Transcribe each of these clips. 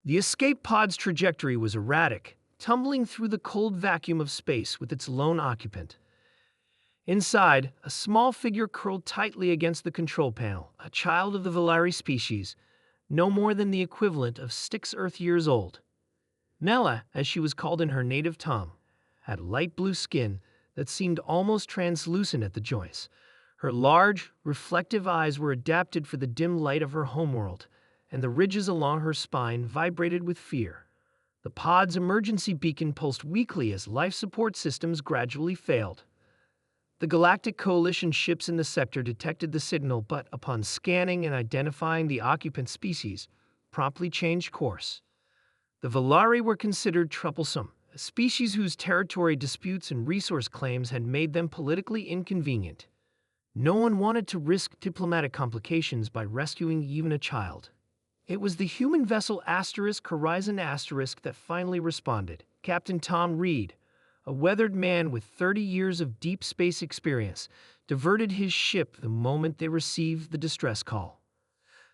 The escape pod's trajectory was erratic, tumbling through the cold vacuum of space with its lone occupant. Inside, a small figure curled tightly against the control panel, a child of the Valari species, no more than the equivalent of 6 Earth years old. Nella, as she was called in her native tongue, had light blue skin that seemed almost translucent at the joints. Her large, reflective eyes were adapted for the dim light of her homeworld, and the ridges along her spine vibrated with fear. The pod's emergency beacon pulsed weakly as life support systems gradually failed. The Galactic Coalition ships in the sector detected the signal, but upon scanning and identifying the occupant species, promptly changed course. The Valari were considered troublesome, a species whose territory disputes and resource claims had made them politically inconvenient. No one wanted to risk diplomatic complications by rescuing even a child. It was the human vessel Horizon that finally responded. Captain Tom Reed, a weathered man with 30 years of deep space experience, diverted his ship the moment they received the distress call.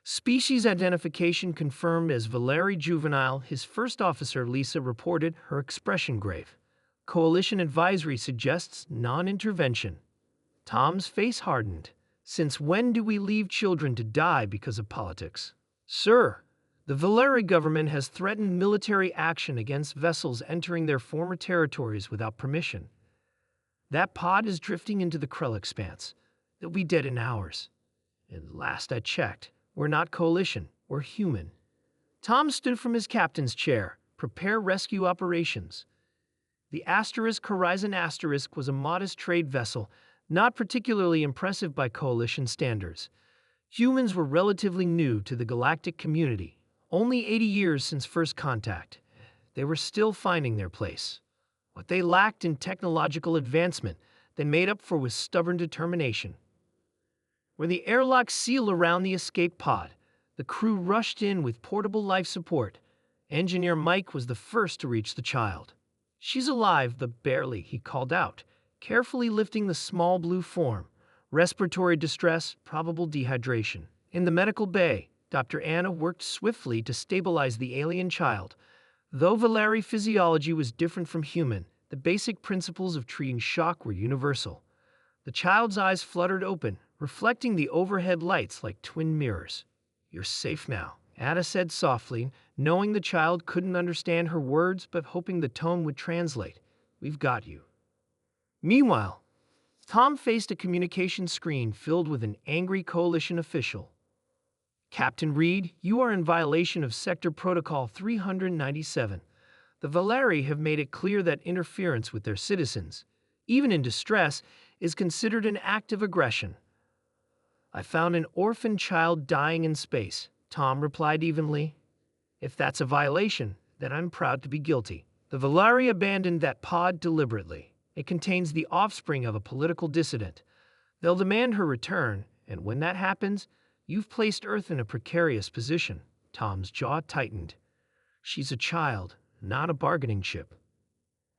Species identification confirmed as Valari juvenile. His first officer, Lisa, reported her expression grave. Coalition advisory suggests non-intervention. Tom's face hardened. Since when do we leave children to die because of politics? Sir, the Valari government has threatened military action against vessels entering their former territories without permission. That pod is drifting into the Krell expanse. They'll be dead in hours. And last I checked, we're not coalition, we're human. Tom stood from his captain's chair. Prepare rescue operations. The Horizon was a modest trade vessel, not particularly impressive by coalition standards. Humans were relatively new to the galactic community, only 80 years since first contact. They were still finding their place. What they lacked in technological advancement, they made up for with stubborn determination. When the airlock sealed around the escape pod, the crew rushed in with portable life support. Engineer Mike was the first to reach the child. "She's alive, but barely," he called out, carefully lifting the small blue form. Respiratory distress, probable dehydration. In the medical bay, Dr. Anna worked swiftly to stabilize the alien child. Though Valari physiology was different from human, the basic principles of treating shock were universal. The child's eyes fluttered open, reflecting the overhead lights like twin mirrors. "You're safe now," Anna said softly, knowing the child couldn't understand her words but hoping the tone would translate. "We've got you." Meanwhile, Tom faced a communication screen filled with an angry coalition official. "Captain Reed, you are in violation of Sector Protocol 397. The Valari have made it clear that interference with their citizens, even in distress, is considered an act of aggression." "I found an orphan child dying in space," Tom replied evenly. "If that's a violation, then I'm proud to be guilty. The Valari abandoned that pod deliberately. It contains the offspring of a political dissident. They'll demand her return, and when that happens, you've placed Earth in a precarious position." Tom's jaw tightened. "She's a child, not a bargaining chip."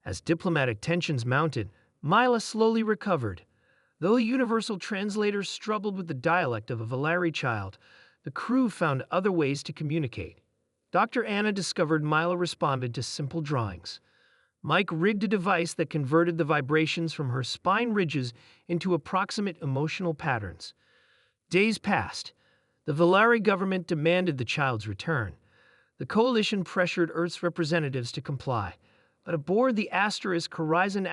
As diplomatic tensions mounted, Mila slowly recovered. Though universal translators struggled with the dialect of a Valari child, the crew found other ways to communicate. Dr. Anna discovered Mila responded to simple drawings. Mike rigged a device that converted the vibrations from her spine ridges into approximate emotional patterns. Days passed. The Valari government demanded the child's return. The coalition pressured Earth's representatives to comply. But aboard the Horizon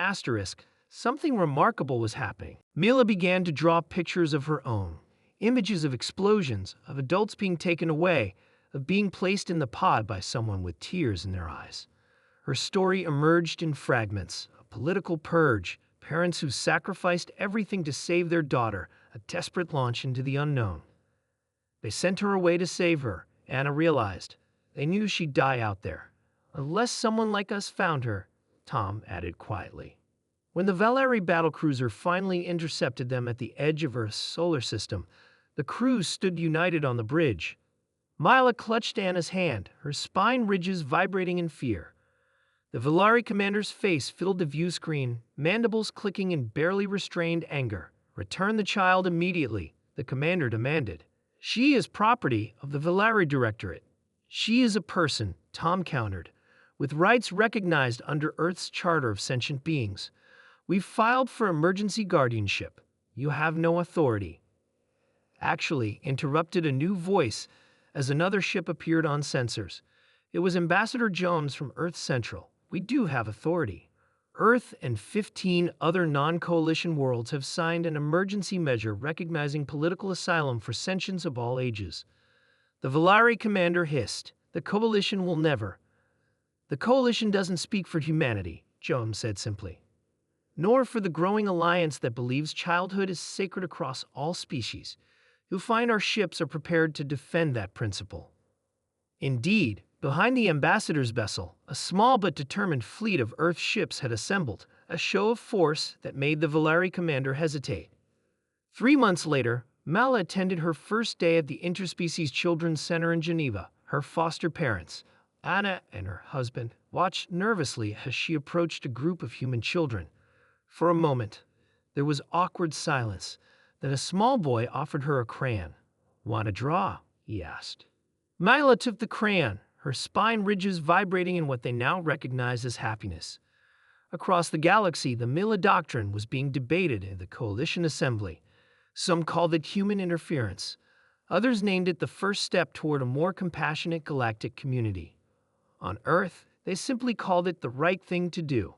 something remarkable was happening. Mila began to draw pictures of her own. Images of explosions, of adults being taken away, of being placed in the pod by someone with tears in their eyes. Her story emerged in fragments, a political purge, parents who sacrificed everything to save their daughter, a desperate launch into the unknown. They sent her away to save her, Anna realized. They knew she'd die out there. "Unless someone like us found her," Tom added quietly. When the Valari battlecruiser finally intercepted them at the edge of Earth's solar system, the crew stood united on the bridge. Mila clutched Anna's hand, her spine ridges vibrating in fear. The Valari commander's face filled the view screen, mandibles clicking in barely restrained anger. "Return the child immediately," the commander demanded. "She is property of the Valari Directorate. She is a person, Tom countered, with rights recognized under Earth's Charter of Sentient Beings. We've filed for emergency guardianship. You have no authority. Actually, interrupted a new voice as another ship appeared on sensors. It was Ambassador Jones from Earth Central. We do have authority. Earth and 15 other non-coalition worlds have signed an emergency measure recognizing political asylum for sentients of all ages. The Valari commander hissed, "The coalition will never." "The coalition doesn't speak for humanity," Jones said simply, "nor for the growing alliance that believes childhood is sacred across all species. You'll find our ships are prepared to defend that principle." Indeed, behind the ambassador's vessel, a small but determined fleet of Earth ships had assembled, a show of force that made the Valari commander hesitate. 3 months later, Mala attended her first day at the Interspecies Children's Center in Geneva. Her foster parents, Anna and her husband, watched nervously as she approached a group of human children. For a moment, there was awkward silence. Then a small boy offered her a crayon. "Want to draw?" he asked. Mila took the crayon, her spine ridges vibrating in what they now recognized as happiness. Across the galaxy, the Mila Doctrine was being debated in the Coalition Assembly. Some called it human interference. Others named it the first step toward a more compassionate galactic community. On Earth, they simply called it the right thing to do.